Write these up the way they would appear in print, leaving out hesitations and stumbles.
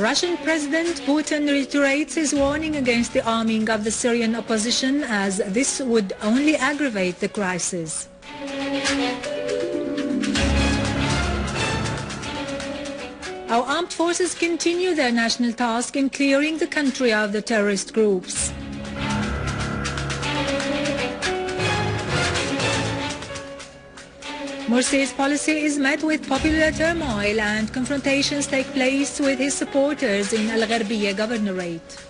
Russian President Putin reiterates his warning against the arming of the Syrian opposition, as this would only aggravate the crisis. Our armed forces continue their national task in clearing the country of the terrorist groups. Morsi's policy is met with popular turmoil and confrontations take place with his supporters in Al-Gharbiya governorate.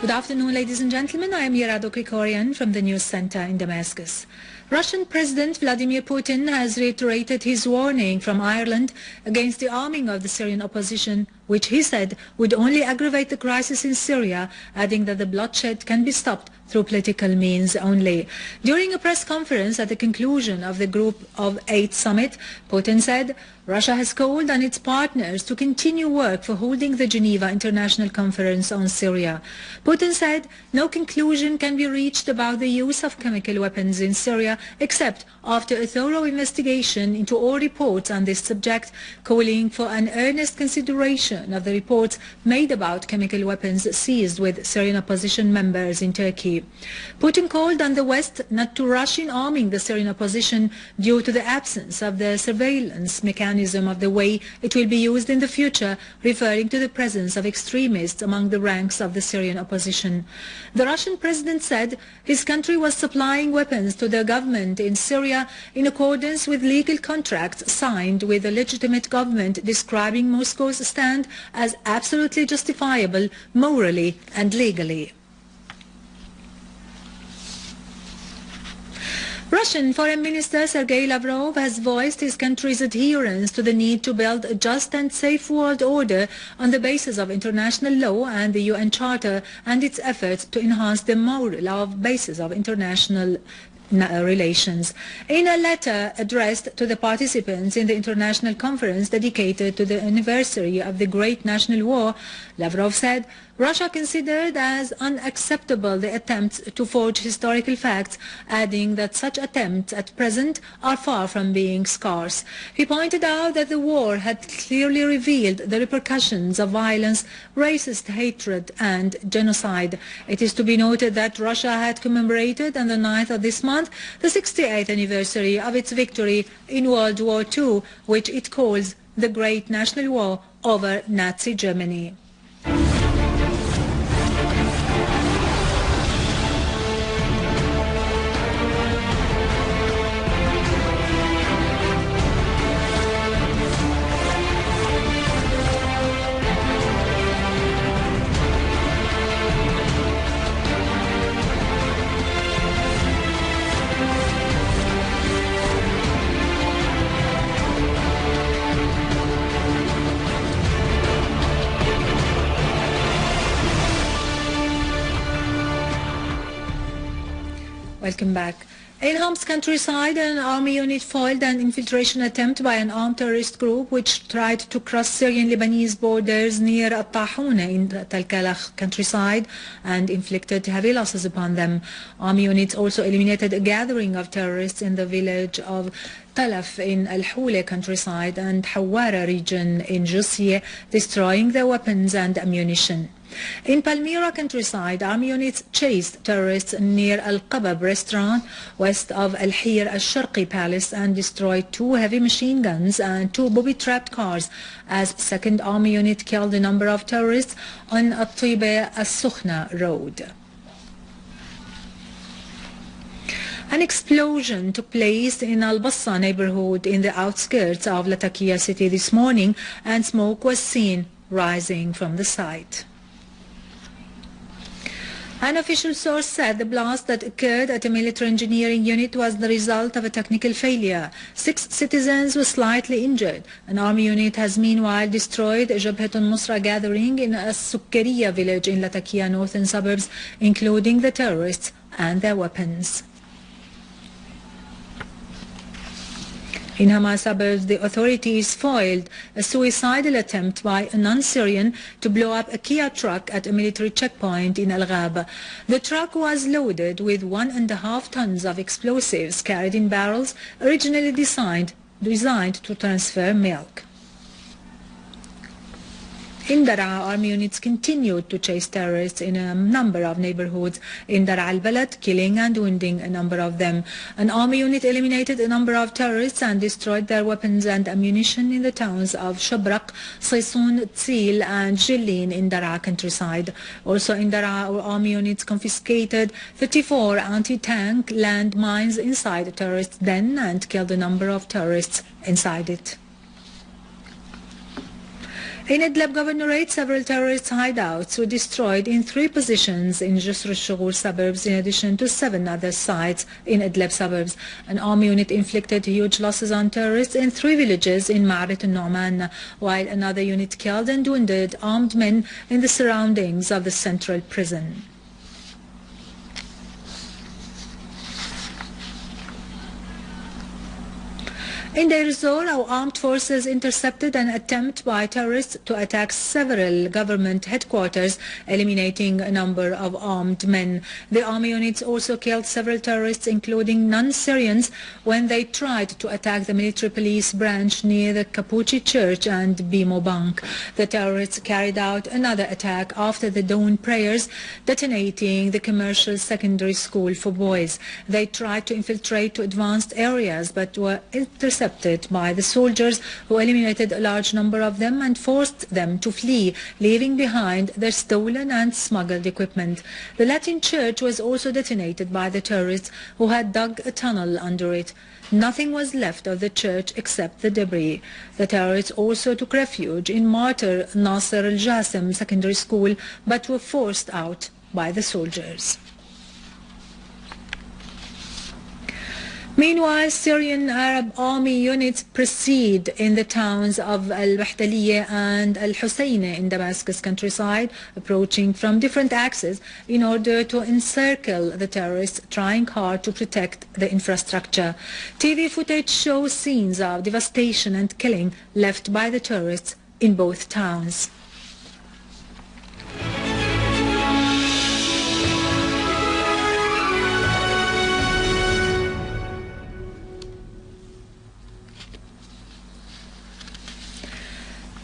Good afternoon, ladies and gentlemen. I am Yerado Krikorian from the News Center in Damascus. Russian President Vladimir Putin has reiterated his warning from Ireland against the arming of the Syrian opposition, which he said would only aggravate the crisis in Syria, adding that the bloodshed can be stopped through political means only. During a press conference at the conclusion of the Group of 8 summit, Putin said Russia has called on its partners to continue work for holding the Geneva International Conference on Syria. Putin said no conclusion can be reached about the use of chemical weapons in Syria except after a thorough investigation into all reports on this subject, calling for an earnest consideration of the reports made about chemical weapons seized with Syrian opposition members in Turkey. Putin called on the West not to rush in arming the Syrian opposition due to the absence of the surveillance mechanism of the way it will be used in the future, referring to the presence of extremists among the ranks of the Syrian opposition. The Russian president said his country was supplying weapons to the government in Syria in accordance with legal contracts signed with a legitimate government, describing Moscow's stand as absolutely justifiable morally and legally. Russian Foreign Minister Sergei Lavrov has voiced his country's adherence to the need to build a just and safe world order on the basis of international law and the UN Charter, and its efforts to enhance the moral basis of international relations. In a letter addressed to the participants in the international conference dedicated to the anniversary of the Great National War, Lavrov said Russia considered as unacceptable the attempts to forge historical facts, adding that such attempts at present are far from being scarce. He pointed out that the war had clearly revealed the repercussions of violence, racist hatred and genocide. It is to be noted that Russia had commemorated on the 9th of this month the 68th anniversary of its victory in World War II, which it calls the Great National War over Nazi Germany. Welcome back. In Hom's countryside, an army unit foiled an infiltration attempt by an armed terrorist group which tried to cross Syrian-Lebanese borders near Al-Tahuna in the Talkalakh countryside and inflicted heavy losses upon them. Army units also eliminated a gathering of terrorists in the village of Talaf in Al-Hula countryside and Hawara region in Jussieh, destroying their weapons and ammunition. In Palmyra countryside, army units chased terrorists near Al-Qabab restaurant west of Al-Hir Al-Sharqi Palace and destroyed 2 heavy machine guns and 2 booby-trapped cars, as second army unit killed a number of terrorists on At-Tiba Al-Sukhna road. An explosion took place in Al-Bassa neighborhood in the outskirts of Latakia city this morning, and smoke was seen rising from the site. An official source said the blast that occurred at a military engineering unit was the result of a technical failure. 6 citizens were slightly injured. An army unit has meanwhile destroyed a Jabhat al-Nusra gathering in a Sukkariya village in Latakia northern suburbs, including the terrorists and their weapons. In Hamas suburbs, the authorities foiled a suicidal attempt by a non-Syrian to blow up a Kia truck at a military checkpoint in Al-Ghab. The truck was loaded with 1.5 tons of explosives carried in barrels originally designed to transfer milk. In Daraa, army units continued to chase terrorists in a number of neighborhoods in Daraa al-Balad, killing and wounding a number of them. An army unit eliminated a number of terrorists and destroyed their weapons and ammunition in the towns of Shabrak, Saysoon, Tsil and Jilin in Daraa countryside. Also in Daraa, army units confiscated 34 anti-tank land mines inside a terrorist den and killed a number of terrorists inside it. In Idlib Governorate, several terrorist hideouts were destroyed in 3 positions in Jisr al-Shughul suburbs, in addition to 7 other sites in Idlib suburbs. An army unit inflicted huge losses on terrorists in 3 villages in Ma'arat al-Nu'man, while another unit killed and wounded armed men in the surroundings of the central prison. In Deir ez-Zor, our armed forces intercepted an attempt by terrorists to attack several government headquarters, eliminating a number of armed men. The army units also killed several terrorists, including non-Syrians, when they tried to attack the military police branch near the Capucci Church and Bimo Bank. The terrorists carried out another attack after the dawn prayers, detonating the commercial secondary school for boys. They tried to infiltrate to advanced areas, but were intercepted by the soldiers, who eliminated a large number of them and forced them to flee, leaving behind their stolen and smuggled equipment. The Latin church was also detonated by the terrorists, who had dug a tunnel under it. Nothing was left of the church except the debris. The terrorists also took refuge in Martyr Nasser al-Jasem secondary school, but were forced out by the soldiers. Meanwhile, Syrian Arab army units proceed in the towns of Al-Wahdaliyah and Al-Husayna in Damascus countryside, approaching from different axes in order to encircle the terrorists, trying hard to protect the infrastructure. TV footage shows scenes of devastation and killing left by the terrorists in both towns.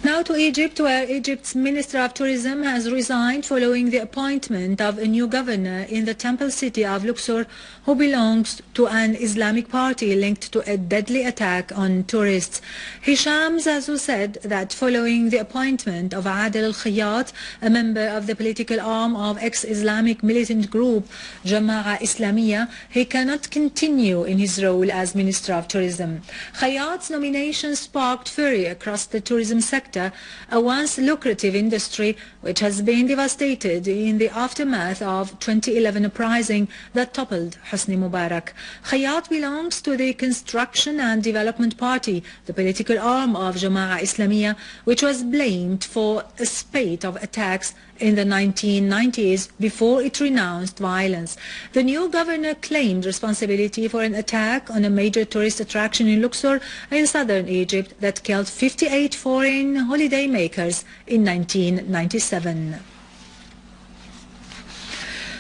Now to Egypt, where Egypt's Minister of Tourism has resigned following the appointment of a new governor in the temple city of Luxor, who belongs to an Islamic party linked to a deadly attack on tourists. Hisham Zazu said that following the appointment of Adel al-Khayyat, a member of the political arm of ex-Islamic militant group Jama'a Islamiyya, he cannot continue in his role as Minister of Tourism. Khayyat's nomination sparked fury across the tourism sector, a once lucrative industry which has been devastated in the aftermath of 2011 uprising that toppled Hosni Mubarak. Khayyat belongs to the Construction and Development Party, the political arm of Jama'a Islamiyya, which was blamed for a spate of attacks in the 1990s before it renounced violence. The new governor claimed responsibility for an attack on a major tourist attraction in Luxor in southern Egypt that killed 58 foreign holidaymakers in 1997.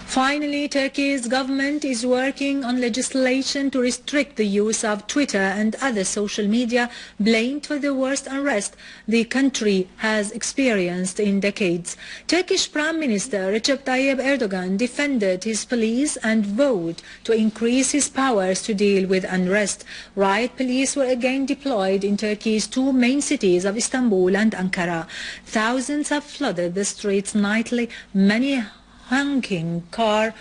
Finally, Turkey's government is working on legislation to restrict the use of Twitter and other social media, blamed for the worst unrest the country has experienced in decades. Turkish Prime Minister Recep Tayyip Erdogan defended his police and vowed to increase his powers to deal with unrest. Riot police were again deployed in Turkey's 2 main cities of Istanbul and Ankara. Thousands have flooded the streets nightly, many honking car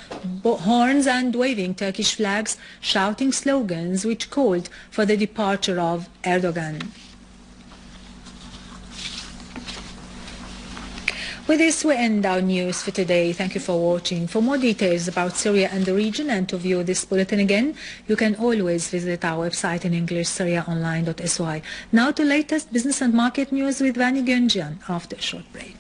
horns and waving Turkish flags, shouting slogans which called for the departure of Erdogan. With this, we end our news for today. Thank you for watching. For more details about Syria and the region and to view this bulletin again, you can always visit our website in English, syriaonline.sy. Now to latest business and market news with Vani Gönjian after a short break.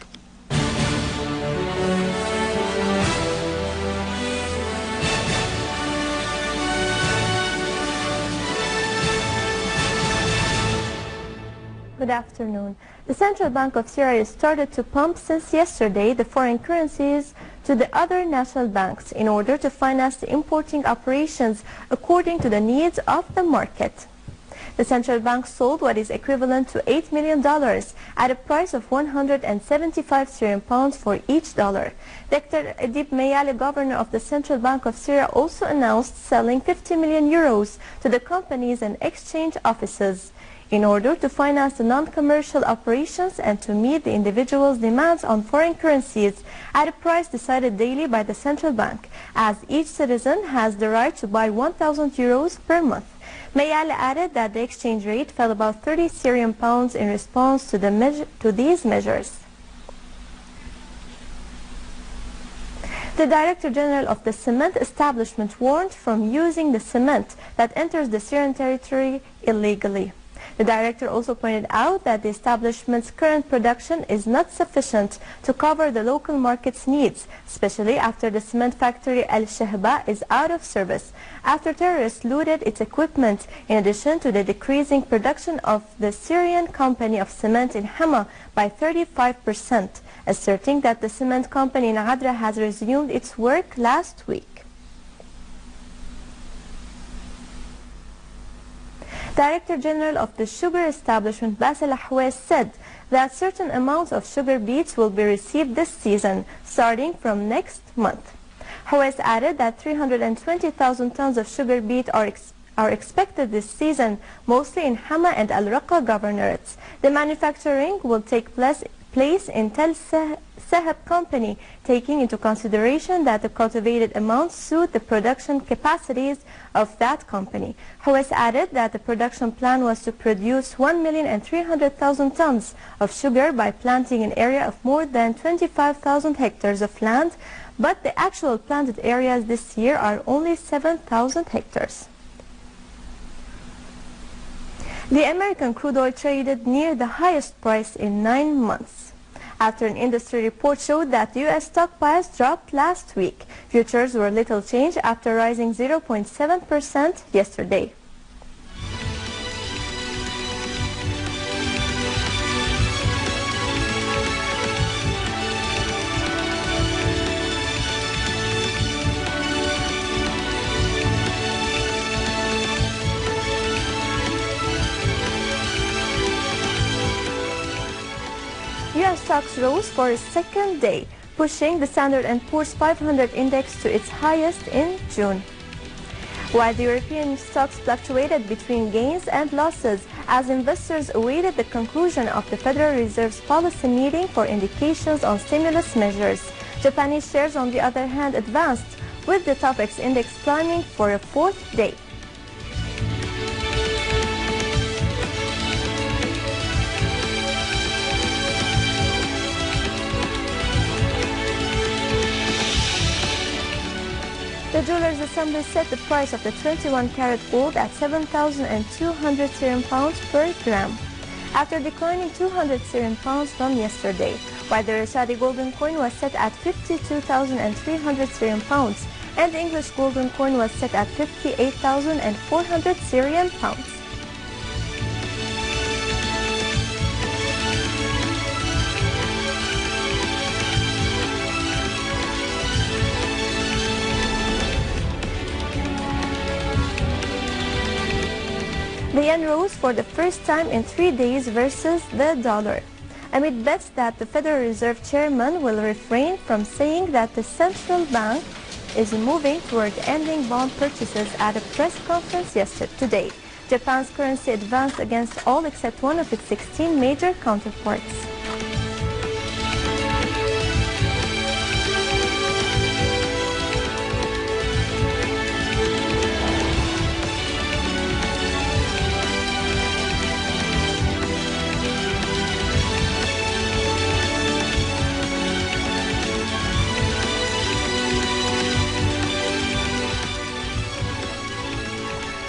Good afternoon. The Central Bank of Syria started to pump since yesterday the foreign currencies to the other national banks in order to finance the importing operations according to the needs of the market. The central bank sold what is equivalent to $8 million at a price of 175 Syrian pounds for each dollar. Dr. Edip Meyale, governor of the Central Bank of Syria, also announced selling 50 million euros to the companies and exchange offices in order to finance the non-commercial operations and to meet the individual's demands on foreign currencies at a price decided daily by the central bank, as each citizen has the right to buy 1,000 euros per month. Meyale added that the exchange rate fell about 30 Syrian pounds in response to these measures. The Director General of the cement establishment warned from using the cement that enters the Syrian territory illegally. The director also pointed out that the establishment's current production is not sufficient to cover the local market's needs, especially after the cement factory El Shehba is out of service, after terrorists looted its equipment, in addition to the decreasing production of the Syrian company of cement in Hama by 35%, asserting that the cement company in Adra has resumed its work last week. Director General of the sugar establishment Basil Ahwez said that certain amounts of sugar beets will be received this season, starting from next month. Ahwez added that 320,000 tons of sugar beet are expected this season, mostly in Hama and Al Raqqa governorates. The manufacturing will take place in Tel Sahab company, taking into consideration that the cultivated amounts suit the production capacities of that company. Ahwez added that the production plan was to produce 1,300,000 tons of sugar by planting an area of more than 25,000 hectares of land, but the actual planted areas this year are only 7,000 hectares. The American crude oil traded near the highest price in 9 months. After an industry report showed that the U.S. stockpiles dropped last week, futures were little changed after rising 0.7% yesterday. U.S. stocks rose for a second day, pushing the Standard & Poor's 500 index to its highest in June. While the European stocks fluctuated between gains and losses as investors awaited the conclusion of the Federal Reserve's policy meeting for indications on stimulus measures, Japanese shares, on the other hand, advanced, with the TOPIX index climbing for a fourth day. The Jewelers Assembly set the price of the 21-carat gold at 7,200 Syrian pounds per gram, after declining 200 Syrian pounds from yesterday, while the Rashadi golden coin was set at 52,300 Syrian pounds, and the English golden coin was set at 58,400 Syrian pounds. The yen rose for the first time in 3 days versus the dollar, amid bets that the Federal Reserve chairman will refrain from saying that the central bank is moving toward ending bond purchases at a press conference today. Japan's currency advanced against all except one of its 16 major counterparts.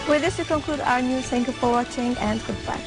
With this, we conclude our news. Thank you for watching and goodbye.